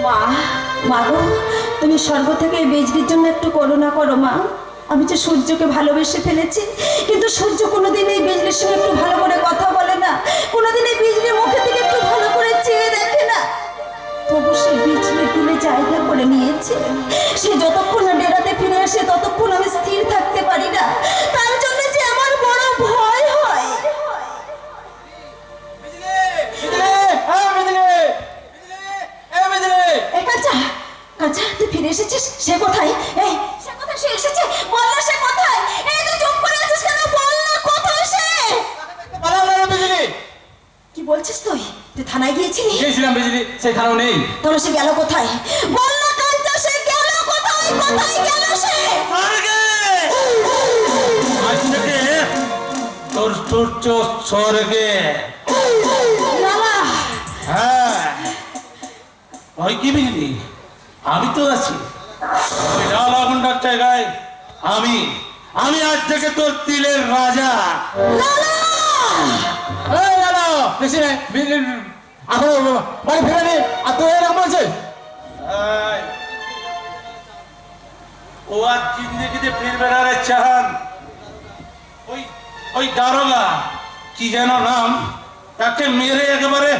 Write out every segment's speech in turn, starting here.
মা, মা গো, তুমি স্বর্গ থেকে এই বিজলির জন্য একটু করুণা করো মা। আমি যে সূর্যকে ভালোবেসে ফেলেছি, কিন্তু সূর্য কোনোদিন এই বিজলির সঙ্গে একটু ভালো করে কথা বলে না, কোনোদিন এই বিজলির মুখের দিকে একটু ভালো করে চেয়ে দেখে না। তবু সে বিজলি তুলে জায়গা করে নিয়েছে। সে যতক্ষণ না ডেরাতে ফিরে আসে ততক্ষণ আমি স্থির থাকতে পারি না। তার জন্য যে আমার বড় ভয় হয়। কাঁচা, তুই ফিরে এসেছিস? সে কোথায়? এই সে কোথায়? সে এসেছে? বল না, সে কোথায়? এই তুই চুপ করে আছিস কেন? বল না, কোথায় সে? কি বলছিস তুই? তুই থানায় গিয়েছিলি? গিয়েছিলাম বিজলি, সেখানেও নেই। তাহলে সে গেল কোথায়? বল না কাঁচা, সে গেল কোথায়? কোথায় গেল সে? আজ থেকে তোর সূর্য স্বর্গে। লালা, হ্যাঁ, ওই কি বিজলি, আমি তো আছি ওই লাল আগুনটার জায়গায়। আমি আজ থেকে তোর তিলের রাজা। বাড়ি ফেরেনি আর তো এরকম বলছে। ও আর জিন্দগিতে ফিরবে না রে চাহান। ওই দারোগা কি যেন নাম, তাকে মেরে একেবারে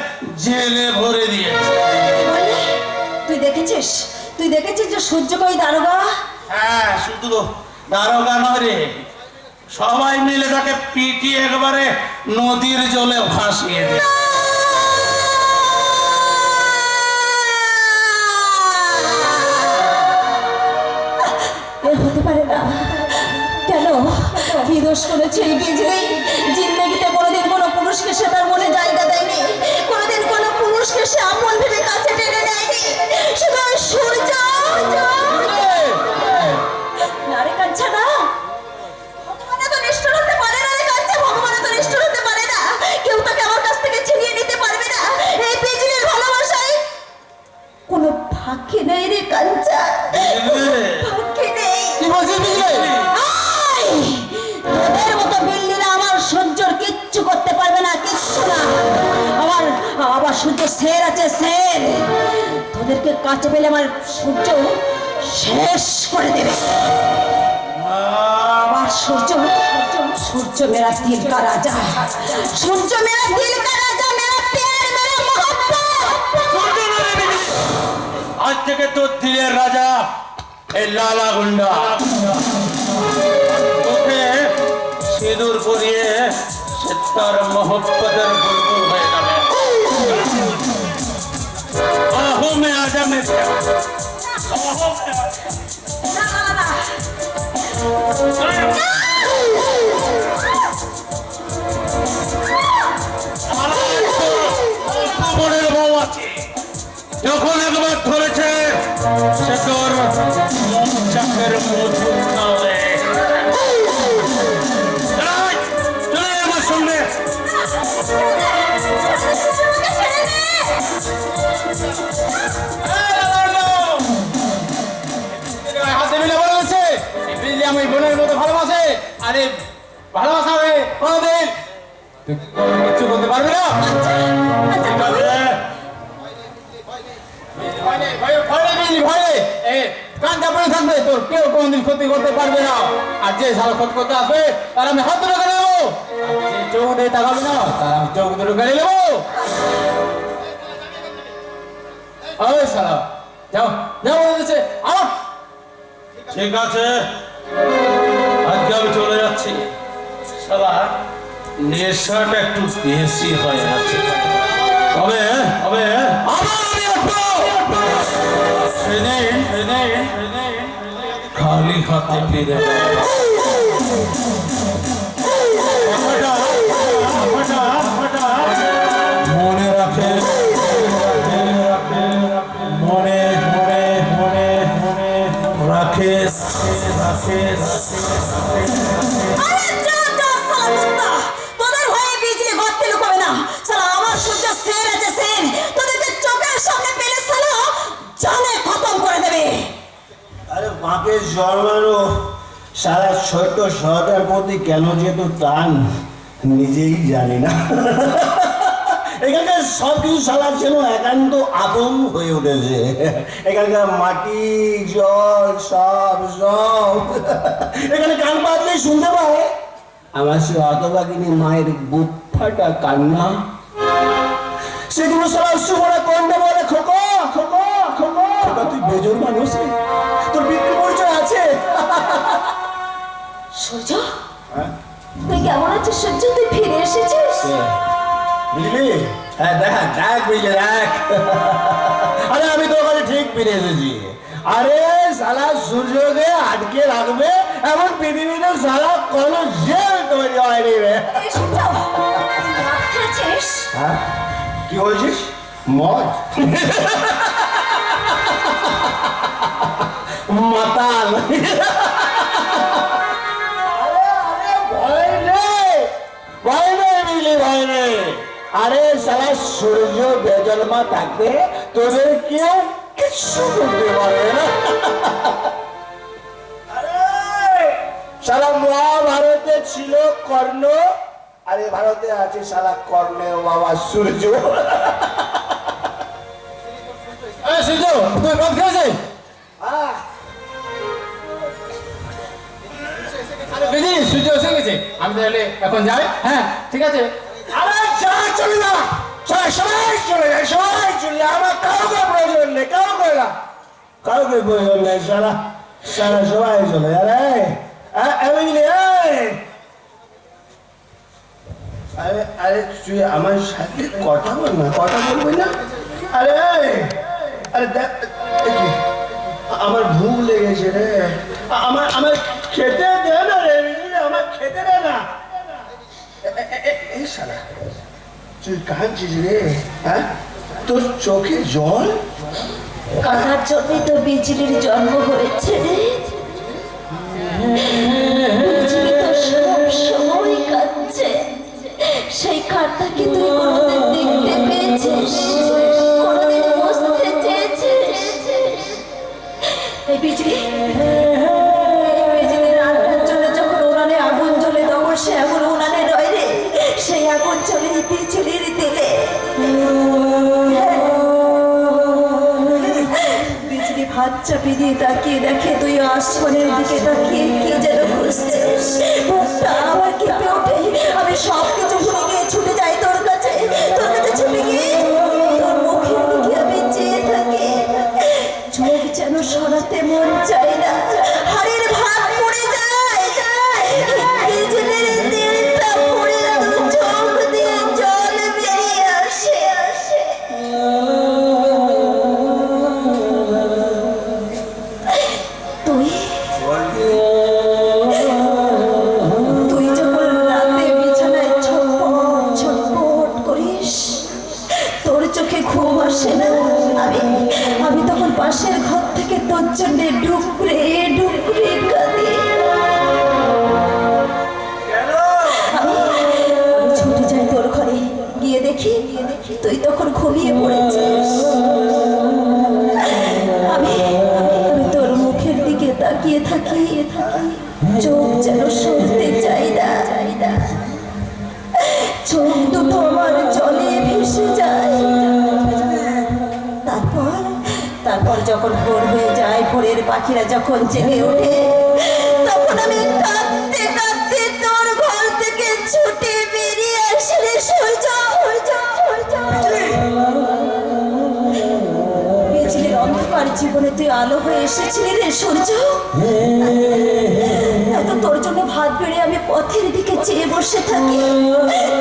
জেলে ভরে দিয়েছে। তুই দেখেছিস? তুই দেখেছিস যে সূর্যকে ওই দারোগা? হ্যাঁ, শুধু দারোগা নয় রে, সবাই মিলে তাকে পিটিয়ে একেবারে নদীর জলে ভাসিয়ে দেয়। হতে পারে না। কেন? কি দোষ করেছে এই বিজলি? জিন্দেগিতে কোনোদিন কোনো পুরুষকে সে তার মনে জায়গা দেয়নি, কোনোদিন কোনো পুরুষকে সে আপন ভেবে কাছে টেনে নেয়নি। শুধু সূর্য। না রে কাঞ্চা, না, ভগবান তো নিষ্ঠুর হতে পারে না রে কাঞ্চা, ভগবান তো নিষ্ঠুর হতে পারে না। কেউ তাকে আমার কাছ থেকে ছিনিয়ে নিতে পারবে না। এই বিজলির ভালোবাসায় কোনো ফাঁকি নেই রে কাঞ্চা, ফাঁকি নেই। কি বলছিস বিজলি? তোদের মতো বিল্লিরা আমার সূর্যর কিচ্ছু করতে পারবে না, কিচ্ছু না। আবার সূর্য শের আছে, শের। তোদেরকে কাছে পেলে আমার সূর্য শেষ করে দেবে। আবার সূর্য মেরা দিল কা রাজা, সূর্য মেরা দিল কা রাজা, মেরা প্যার, মেরা মোহব্বত। আজ থেকে তোর দিলের রাজা এই লালা গুন্ডা। তোকে সিঁদুর পরিয়ে সে তার মোহব্বতের বুলবুল হয়ে যাবে। আহো মে আজা মে মনের বউ আছে, যখন একবার ধরেছে সে তোর চাকের মধু খাবে। চলে আমার সঙ্গে। হাতে মিলে বলে গেছে বিজলি আমি বোনের মতো ভালোবাসে। আরে ভালোবাসা হবে কোনদিন তুই কিছু করতে পারবি না। থাকবে তোর কেউ কোনদিন ক্ষতি করতে পারবে না। আর যে সারা ক্ষতি করতে আসবে তার আমি হাত ধরে কেড়ে নেবো। যে চোখ দিয়ে তাকাবি না তার আমি চোখ ধরে কেড়ে নেবো। সারা যাও যাও বলেছে। ঠিক আছে, আজকে আমি চলে যাচ্ছি। সারা নেশাটা একটু বেশি হয়ে যাচ্ছে। তবে খালি হাতে ফিরে মনে রাখে, মনে রাখে। তোদের হয়ে বিজলি গর্তে লুকাবে না। সালা আমার সূর্য শের আছে, শের। তোদেরকে চোখের সামনে পেলে সালা জানে খতম করে দেবে। আরে মাকে জন্মানো সারা ছোট শহরের প্রতি কেন যে তো টান নিজেই জানি না। এখানকার সবকিছু সালার যেন একান্ত আপন হয়ে উঠেছে। এখানকার মাটি জল সব সব এখানে কান পাতলে শুনতে পায় আমার সে হতভাগিনী মায়ের বুক ফাটা কান্না। সেগুলো সারা সুমনা কন্যা বলে, খোকা খোকা খোকা খোকা, তুই বেজোর মানুষ রে, তোর পিতৃ পরিচয় আছে। সূর্য, তুই কেমন আছিস সূর্য? তুই ফিরে এসেছিস? বুঝলি? হ্যাঁ দেখ দেখ বুঝলি দেখ। আরে আমি তো ওখানে ঠিক ফিরে এসেছি। আরে সালা সূর্যকে আটকে রাখবে এমন পৃথিবীতে সালা কোনো জেল তৈরি হয়নি রে। এই সূর্য, তুই মদ খেয়েছিস? হ্যাঁ কি বলছিস? মদ? মাতাল। আরে সালা সূর্য বেজন্মা থাকতে তোদের কেউ কিছু করতে পারবে না। আরে সালা মহাভারতে ছিল কর্ণ, আরে ভারতে আছে সালা কর্ণের বাবা সূর্য। সূর্য, তুই মদ খেয়েছিস? বুঝলি, সূর্য এসে গেছে, আমি তাহলে এখন যাই। হ্যাঁ ঠিক আছে। আরে যা, চলে যা, সবাই চলে যায়, সবাই চলে যায়, আমার কাউকে প্রয়োজন নেই, কাউকে প্রয়োজন নেই, সারা সারা সবাই চলে যায়। বুঝলি? আরে আরে তুই আমার সাথে কথা বল না, কথা বলবি না? আরে আরে দেখ, আমার ভুল লেগেছে রে, আমার আমার খেতে দে না রে, বুঝলি? আমার খেতে দে না। এই শালা তুই কাঁদছিস রে? হ্যাঁ, তোর চোখে জল? কাঁদার জন্যই তো বিজলির জন্ম হয়েছে রে। বিজলি তো সব সময় কাঁদছে। সেই কাঁদটা কি তুই কোনোদিন দেখতে পেয়েছিস? কোনোদিন বুঝতে চেয়েছিস? এই বিজলি, বিজলির আগুন জ্বলে যখন উনানে আগুন জ্বলে তখন সে আগুন উনানে রয় রে। সেই আগুন জ্বলে বিজলির দিলে। বিজলি ভাত চাপি দিয়ে তাকিয়ে দেখে তুই আসমানের দিকে তাকিয়ে কি যেন খুঁজছিস। বুকটা আমার কেঁপে ওঠে, আমি সব কিছু ভুলে গিয়ে ছুটে যাই তোর কাছে ছুটে গিয়ে তোর মুখের দিকে আমি চেয়ে থাকি। চোখ যেন সরাতে মন চাই না, হাড়ের ভাত পড়ে যায়। বিজলির দিলটা পড়ে দু চোখ দিয়ে জল বেরিয়ে আসে। তুই যখন রাতে বিছানায় ছটপট ছটপট করিস, তোর চোখে ঘুম আসে না, আমি তখন পাশের ঘর থেকে তোর জন্য ডুকরে ডুকরে কাঁদি। আমি ছুটে যাই তোর ঘরে, গিয়ে দেখি তুই তখন ঘুমিয়ে পড়েছিস। আমি তোর মুখের দিকে তাকিয়ে থাকি, চোখ যেন সরতে চাই না। চোখ দুটো আমার জলে ভেসে যায়। তারপর যখন ভোর হয়ে যায়, ভোরের পাখিরা যখন জেগে ওঠে, তখন আমি কাঁদতে কাঁদতে তোর ঘর থেকে ছুটে বেরিয়ে আসি রে সূর্য। বিজলির অন্ধকার জীবনে তুই আলো হয়ে এসেছিলি রে সূর্য। এত তোর জন্য ভাত বেড়ে আমি পথের দিকে চেয়ে বসে থাকি।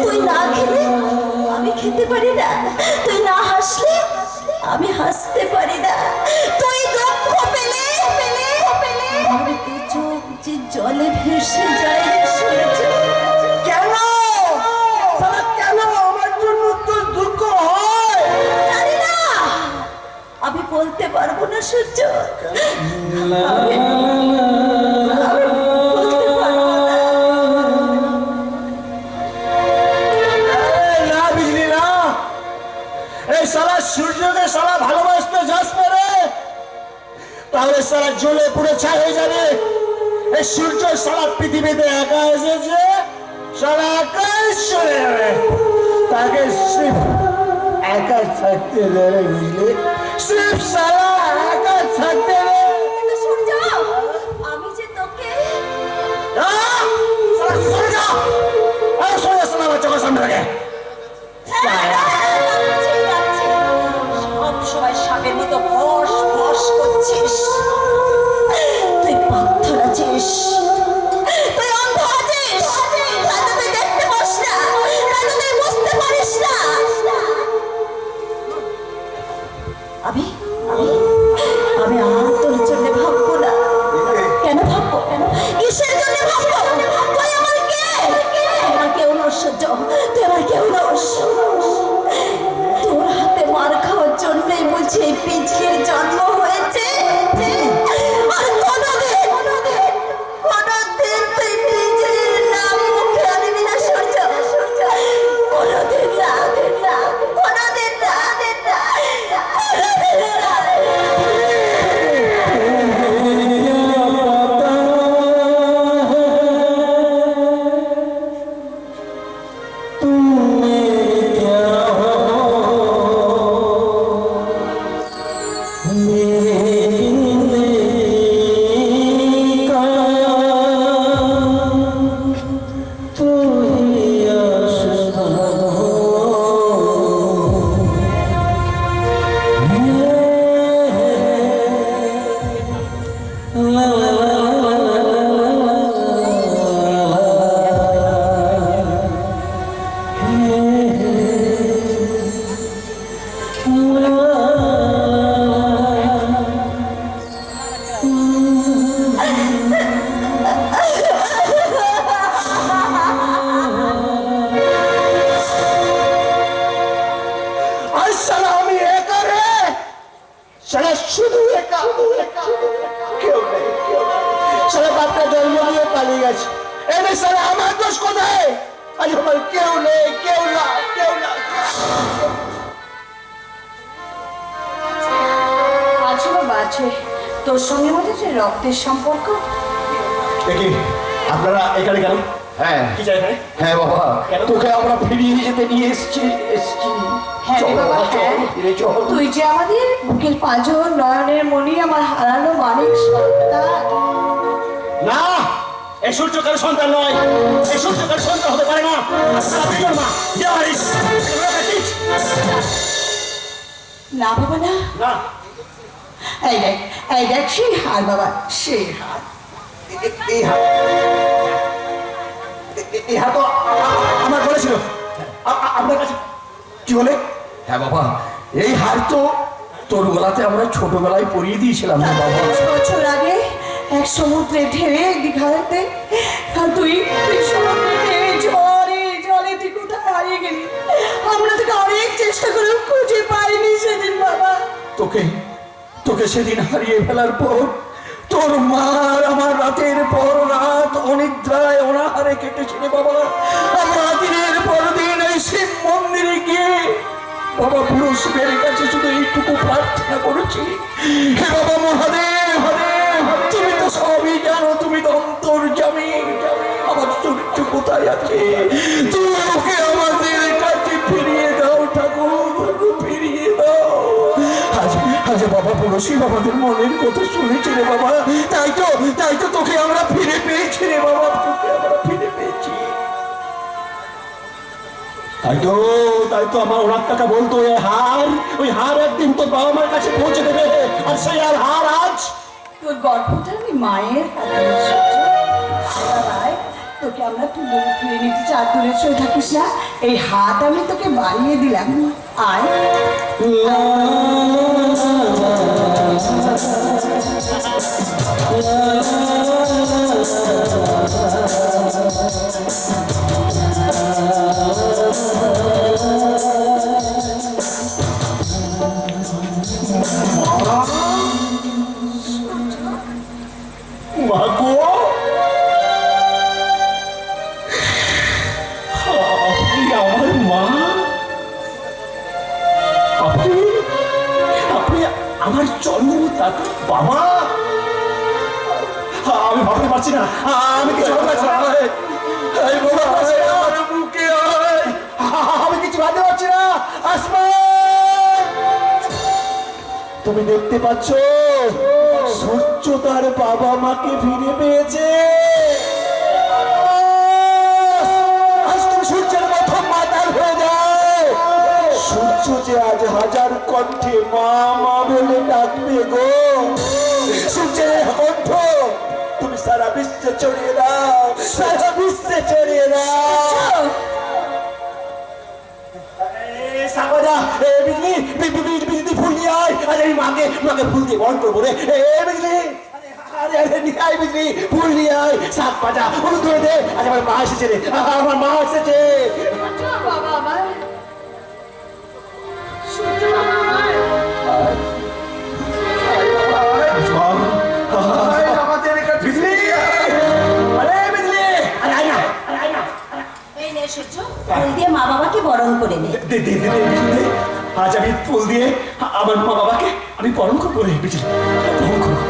তুই না খেলে আমি খেতে পারি না, তুই না হাসলে আমি হাসতে পারি না, তুই দুঃখ পেলে আমার দু চোখ যে জলে ভেসে যায় রে সূর্য। কেন কেন আমার জন্য তোর দুঃখ হয়? জানি না, আমি বলতে পারবো না সূর্য, আমি বলতে পারবো না। না বিজলি না, এই সালা সূর্যকে সালা ভালোবাসতে যাস না রে, তাহলে সালা জ্বলে পুড়ে ছাই হয়ে যাবে। এই সূর্য সারা পৃথিবীতে একা এসেছে, সারা আকাশ চলে যাবে। তাকে একা থাকতে দেবে বুঝলি সির্ফ সালা একা থাকতে দেবে কিন্তু সূর্য, আমি যে তোকে সরে যাও সরে যাও আমার চোখের সামনে থেকে সব সময় সাপের মতো ফস ফস করছিস। তুই পাথর আছিস, তুই অন্ধ আছিস, তাতে তুই দেখতে পাস না, তাতে তুই বুঝতে পারিস না। আমি আমি আর তোর জন্য ভাববো না। কেন ভাববো? কিসের জন্য ভাববো? তুই আমার কে? আমার কেউ নস সূর্য, তুই আমার কেউ নস। তোর হাতে মার খাওয়ার জন্যই বুঝি এই পিছলির জন্ম হয়েছে। আর কোনোদিন তুই পিছলির নাম মুখে আনবি না সূর্য, কোনোদিন না, কোনোদিন না, কোনোদিন না। সারা শুধু একা কেউ নেই সারা বাপটা জন্ম দিয়ে পালিয়ে গেছে এনে সারা আমার দোষ কোথায় আজ আমার কেউ নেই কেউ না আছে বাবা আছে, তোর সঙ্গে মধ্যে যে রক্তের সম্পর্ক। দেখি আপনারা এখানে কেন হ্যাঁ কি চাই এখানে হ্যাঁ বাবা কেন? তোকে আমরা ফিরিয়ে যেতে নিয়ে এসেছি হ্যাঁ রে চল বাবা, বাবা, চল, হ্যাঁ। ফিরে চল। তুই যে আমাদের বুকের পাঁজর, নয়নের মণি, আমার হারানো মানিক সন্তান। না এই সূর্য কারো সন্তান নয় এই সূর্য কারো সন্তান হতে পারে না আপনি তোর মা জানিস না বাবা না, না এই দেখ সেই হার বাবা, সেই হার। এই হাত এই হাত তো আমার বলেছিল আপনার কাছে কি বলে হ্যাঁ বাবা এই হার তো তোর গলাতে আমরা ছোটবেলায় পরিয়ে দিয়েছিলাম না বাবা 10 বছর আগে এক সমুদ্রে ঢেউে দীঘাতে, আর তুই সমুদ্রে ঢেউে জলে তুই কোথায় হারিয়ে গেলি। আমরা তোকে অনেক চেষ্টা করে খুঁজে পাইনি সেদিন বাবা। তোকে সেদিন হারিয়ে ফেলার পর তোর মার আমার রাতের পর রাত অনিদ্রায় অনাহারে কেটেছিল বাবা। আমরা দিনের পর দিন এই শিব মন্দিরে গিয়ে বাবা পুরো শিবের কাছে শুধু এইটুকু প্রার্থনা করেছি, হে বাবা মহাদেব, তুমি তো সবই জানো, তুমি তো অন্তর্যামী, আমার সূর্য কোথায় আছে তুমি ওকে আমাদের কাছে ফিরিয়ে দাও ঠাকুর, ফিরিয়ে দাও। আজ বাবা পড়োশি আমাদের মনের কথা শুনেছি রে বাবা, তাই তো তোকে আমরা ফিরে পেয়েছি রে বাবা, তোকে আমরা ফিরে পেয়েছি। তাই তো আমার ওনার কাকা বলতো ওই হার একদিন তোর বাবা মার কাছে পৌঁছে দেবে আর সেই হার আজ তোর গর্ভটা আমি মায়ের হাতে বাবাই, তোকে আমরা তুলে ফিরে নিতে চার দূরে শুয়ে থাকিস না, এই হাত আমি তোকে বাড়িয়ে দিলাম। আয় মা গো আপনি আমার মা, আপনি আমার জন্মদাতা বাবা। আমি ভাবতে পারছি না, আমি কিছু ভাবতে পারছি না, আমি কিছু ভাবতে পারছি না। আসমান তুমি দেখতে পাচ্ছ সূর্য তার বাবা মাকে ফিরে পেয়েছে। আজ তুমি সূর্যের মতো মাতাল হয়ে যাও। সূর্য যে আজ হাজার কণ্ঠে মা মা বলে ডাকবে গো। সূর্যের কণ্ঠ তুমি সারা বিশ্বে ছড়িয়ে দাও, সারা বিশ্বে ছড়িয়ে দাও। সাগরা বিজলি বিজলি ফুল নিয়ে আয়। আরে মাকে ফুল দিয়ে বরণ করবো রে। বিজলি আরে আরে নিয়ে আয় বিজলি, ফুল নিয়ে আয়। সাপ পাটা ওকে ধরে দে। আরে আমার মা এসেছে রে, আমার মা এসেছে। বাবা আমার সূর্য বাবা আমার বিজলি আরে বিজলি আরে আয় না, আরে আয় না। এই নে সূর্য, ফুল দিয়ে মা বাবাকে বরণ করে নে। দে দে দে দে। আজ আমি ফুল দিয়ে আমার মা বাবাকে আমি বরণ করবো রে বিজলি, বরণ করবো।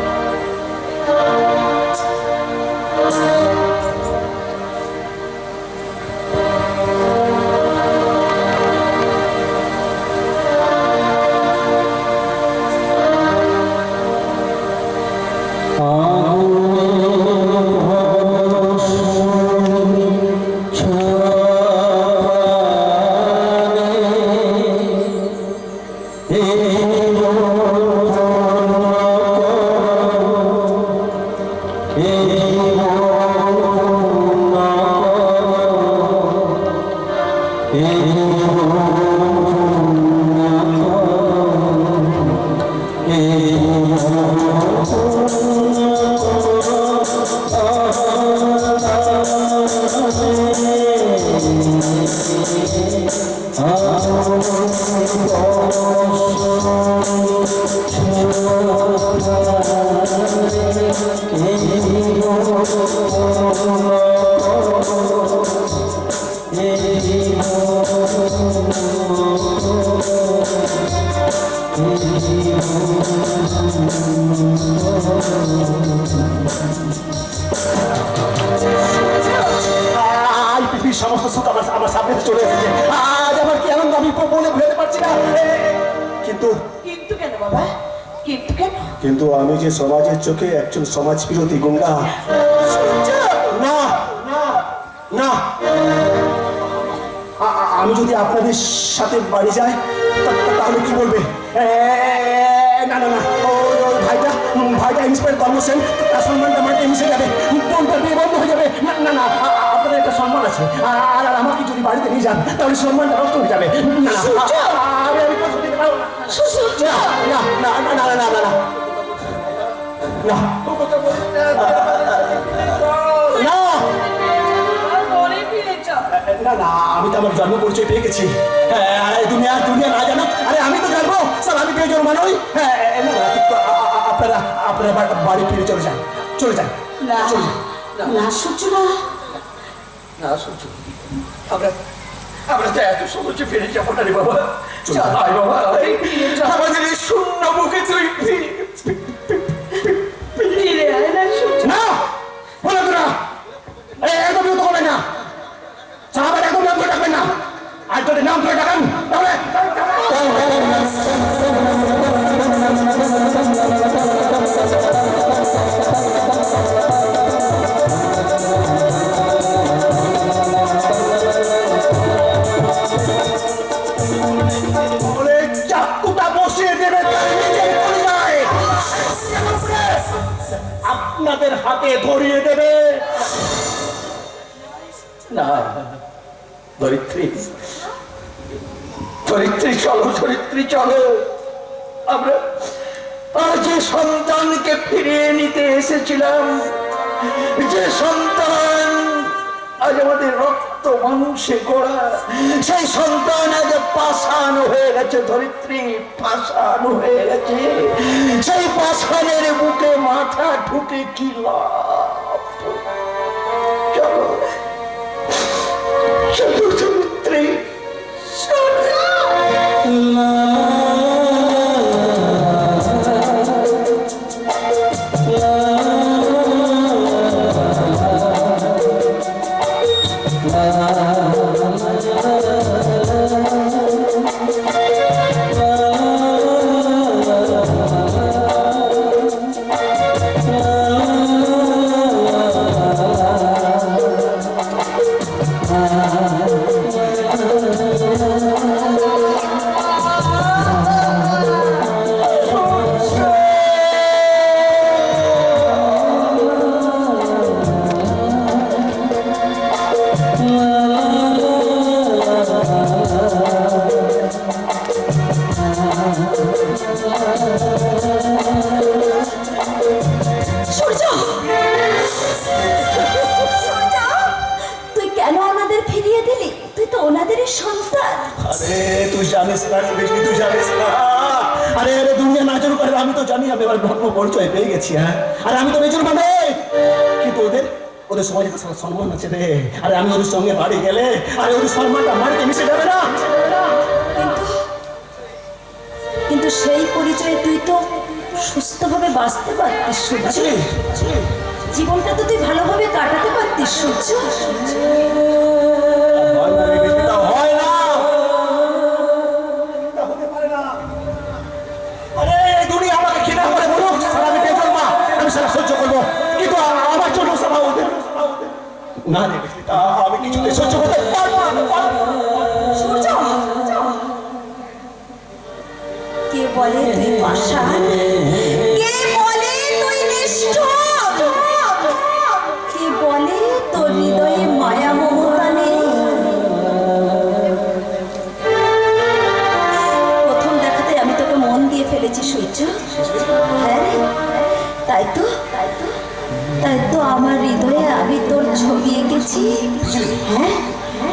সমস্ত সুখ আমার সামনে চলে এসেছে। আজ আমার কি আনন্দ আমি বলে ভুলতে পারছি না। কিন্তু কিন্তু কেন বাবা, কিন্তু কেন? কিন্তু আমি যে সমাজের চোখে একজন সমাজ বিরোধী গুন্ডা। না না না, আমি যদি আপনাদের সাথে বাড়ি যাই তাহলে কি বলবে? না না না, ওই ভাইটা ইন্সপায়ার কর্মসেন, তার সম্মানটা মাঠে মিশে যাবে, বোনটা বিয়ে বন্ধ হয়ে যাবে। না না না, আপনাদের একটা সম্মান আছে, আর আমাকে যদি বাড়িতে নিয়ে যান তাহলে সম্মানটা নষ্ট হয়ে যাবে। না না, আমি কথা দিতে পারবো না। না না না না না না না না না, আমি তো আমার জন্ম পরিচয় পেয়ে গেছি। দুনিয়া না জানো, আরে আমি তো জানবো স্যার, আমি পেয়ে জন্ম নই। আপনারা আপনারা বাড়ি ফিরে চলে যান, চলে যান। না সূর্য না, না সূর্য, আমরা তো এত সহজে ফিরে যাবো না রে বাবা। আয় বাবা, আমাদের এই শূন্য বুকে তুই ফিরে আয় না সূর্য। না বলে তো না, একদম তো হবে না, সাহাবার একদম নাম করে ডাকবেন না। আর যদি নাম করে ডাকেন তাহলে চাকুটা বসিয়ে দেবে তার নিজের পরিচয়, আপনাদের হাতে ধরিয়ে দেবে। না ধরিত্রী, ধরিত্রী চলো, ধরিত্রী চলো। আমরা যে সন্তানকে ফিরিয়ে নিতে এসেছিলাম, যে সন্তান আজ আমাদের রক্ত মাংসে গড়া, সেই সন্তান আজ পাষাণ হয়ে গেছে। ধরিত্রী পাষাণ হয়ে গেছে। সেই পাষাণের বুকে মাথা ঢুকে কি লাভ? চলো চলো ধরিত্রী, সূর্য, সূর্য, তুই কেন ওনাদের ফিরিয়ে দিলি? তুই তো ওনাদেরই সন্তান। আরে তুই জানিস না রে বিজলি, তুই জানিস না। আরে আরে দুনিয়া নাচর করে আমি তো জানি আমি এবার ধর্ম পরিচয় পেয়ে গেছি। হ্যাঁ, আরে আমি তো বেজন মানে, কিন্তু ওদের ওদের সমাজে তো সম্মান আছে রে। আরে আমি ওদের সঙ্গে বাড়ি গেলে আরে ওদের সম্মানটা মাটিতে মিশে যাবে না। কিন্তু কিন্তু সেই পরিচয়ে তুই তো সুস্থভাবে বাঁচতে পারতিস সূর্য। জীবনটা তো তুই ভালোভাবে কাটাতে পারতিস সূর্য। হয় না রে বিজলি, তা হয় না। তা হতে পারে না। আরে এই দুনিয়া আমাকে ঘৃণা করে বলুক, সারা আমি বেজন মা, আমি সারা সহ্য করবো, কিন্তু আমার জন্য সারা ওদের না রে বিজলি, তা আমি কিছুতে সহ্য করতে পারবো না। সূর্য, কে বলে তুই পাষাণ? কে বলে তুই নিষ্ঠুর? কে বলে তোর হৃদয়ে মায়া মমতা নেই? প্রথম দেখাতে আমি তোকে মন দিয়ে ফেলেছি সূর্য। হ্যাঁ রে, তাই তো আমার হৃদয়ে আমি তোর ছবি এঁকেছি। হ্যাঁ,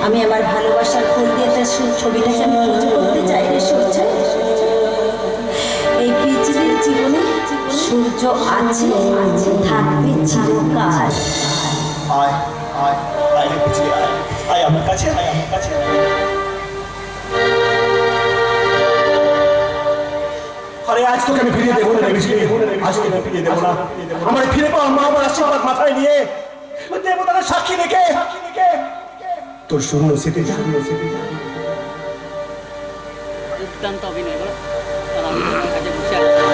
আমি আমার ভালোবাসার ফুল দিয়ে তোর ছবিটাকে আমি পুজো করতে চাই রে সূর্য। এই পৃথিবীর জীবনে সূর্য আছে, থাকবে চিরকাল। আয় আয় আয় রে বিজলি, আয় আয় আমার কাছে, আয় আমার কাছে। আরে আজ তোকে আমি ফিরিয়ে দেবো না রে বিজলি, আজ তোকে আমি ফিরিয়ে দেবো না। আমার ফিরে পাওয়া মা আমার আশীর্বাদ মাথায় নিয়ে দেবতারা সাক্ষী রেখে তোর শূন্য স্মৃতি দুর্দান্ত অভিনয় বলো, আর আমি তোমার কাছে বসে আছি।